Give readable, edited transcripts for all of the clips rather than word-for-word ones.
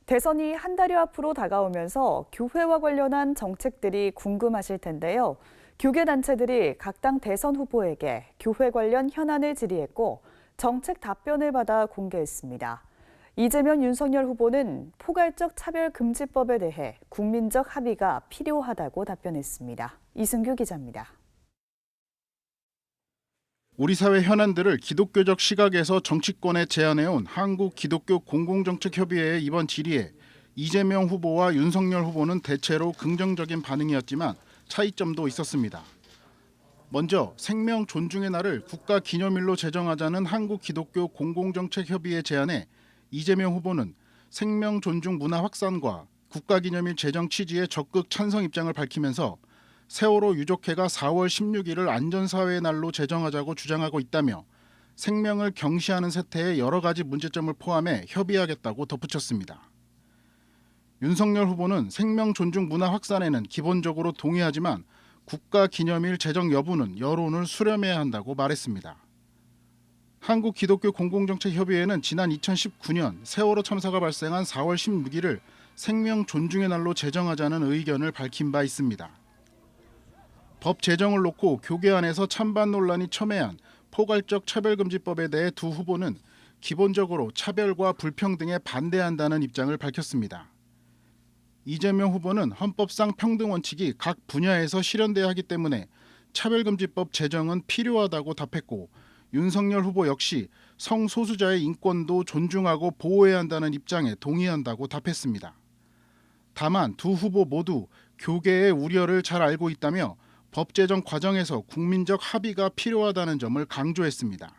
대선이 한 달여 앞으로 다가오면서 교회와 관련한 정책들이 궁금하실 텐데요. 교계단체들이 각 당 대선 후보에게 교회 관련 현안을 질의했고 정책 답변을 받아 공개했습니다. 이재명, 윤석열 후보는 포괄적 차별금지법에 대해 국민적 합의가 필요하다고 답변했습니다. 이승규 기자입니다. 우리 사회 현안들을 기독교적 시각에서 정치권에 제안해온 한국기독교공공정책협의회의 이번 질의에 이재명 후보와 윤석열 후보는 대체로 긍정적인 반응이었지만 차이점도 있었습니다. 먼저 생명 존중의 날을 국가기념일로 제정하자는 한국기독교공공정책협의회 제안에 이재명 후보는 생명 존중 문화 확산과 국가기념일 제정 취지에 적극 찬성 입장을 밝히면서 세월호 유족회가 4월 16일을 안전사회의 날로 제정하자고 주장하고 있다며 생명을 경시하는 세태의 여러 가지 문제점을 포함해 협의하겠다고 덧붙였습니다. 윤석열 후보는 생명 존중 문화 확산에는 기본적으로 동의하지만 국가기념일 제정 여부는 여론을 수렴해야 한다고 말했습니다. 한국기독교공공정책협의회는 지난 2019년 세월호 참사가 발생한 4월 16일을 생명 존중의 날로 제정하자는 의견을 밝힌 바 있습니다. 법 제정을 놓고 교계 안에서 찬반 논란이 첨예한 포괄적 차별금지법에 대해 두 후보는 기본적으로 차별과 불평등에 반대한다는 입장을 밝혔습니다. 이재명 후보는 헌법상 평등 원칙이 각 분야에서 실현돼야 하기 때문에 차별금지법 제정은 필요하다고 답했고 윤석열 후보 역시 성소수자의 인권도 존중하고 보호해야 한다는 입장에 동의한다고 답했습니다. 다만 두 후보 모두 교계의 우려를 잘 알고 있다며 법 제정 과정에서 국민적 합의가 필요하다는 점을 강조했습니다.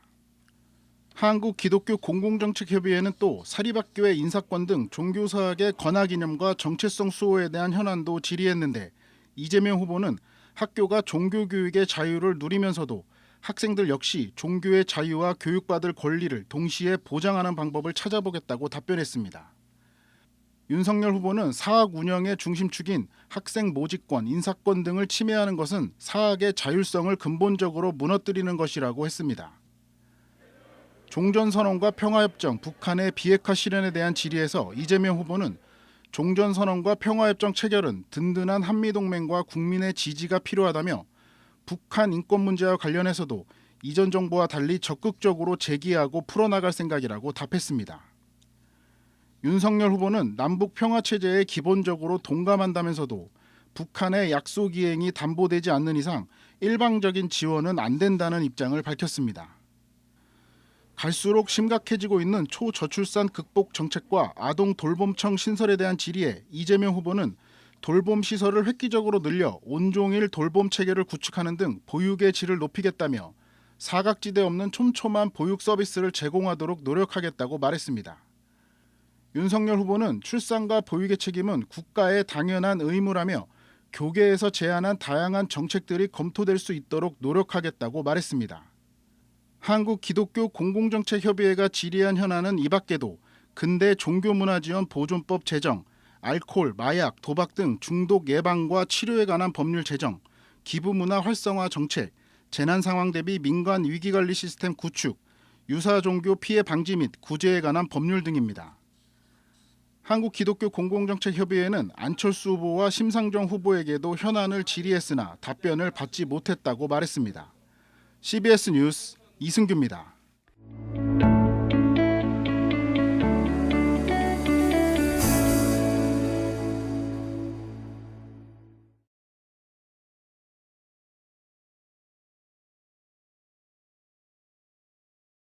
한국기독교공공정책협의회는 또 사립학교의 인사권 등 종교사학의 권하기념과 정체성 수호에 대한 현안도 질의했는데 이재명 후보는 학교가 종교교육의 자유를 누리면서도 학생들 역시 종교의 자유와 교육받을 권리를 동시에 보장하는 방법을 찾아보겠다고 답변했습니다. 윤석열 후보는 사학 운영의 중심축인 학생 모집권, 인사권 등을 침해하는 것은 사학의 자율성을 근본적으로 무너뜨리는 것이라고 했습니다. 종전선언과 평화협정, 북한의 비핵화 실현에 대한 질의에서 이재명 후보는 종전선언과 평화협정 체결은 든든한 한미동맹과 국민의 지지가 필요하다며 북한 인권 문제와 관련해서도 이전 정부와 달리 적극적으로 제기하고 풀어나갈 생각이라고 답했습니다. 윤석열 후보는 남북 평화체제에 기본적으로 동감한다면서도 북한의 약속 이행이 담보되지 않는 이상 일방적인 지원은 안 된다는 입장을 밝혔습니다. 갈수록 심각해지고 있는 초저출산 극복 정책과 아동 돌봄청 신설에 대한 질의에 이재명 후보는 돌봄 시설을 획기적으로 늘려 온종일 돌봄 체계를 구축하는 등 보육의 질을 높이겠다며 사각지대 없는 촘촘한 보육 서비스를 제공하도록 노력하겠다고 말했습니다. 윤석열 후보는 출산과 보육의 책임은 국가의 당연한 의무라며 교계에서 제안한 다양한 정책들이 검토될 수 있도록 노력하겠다고 말했습니다. 한국기독교공공정책협의회가 질의한 현안은 이 밖에도 근대 종교문화지원 보존법 제정, 알코올, 마약, 도박 등 중독 예방과 치료에 관한 법률 제정, 기부문화 활성화 정책, 재난상황 대비 민간 위기관리 시스템 구축, 유사종교 피해 방지 및 구제에 관한 법률 등입니다. 한국기독교공공정책협의회는 안철수 후보와 심상정 후보에게도 현안을 질의했으나 답변을 받지 못했다고 말했습니다. CBS 뉴스 이승규입니다.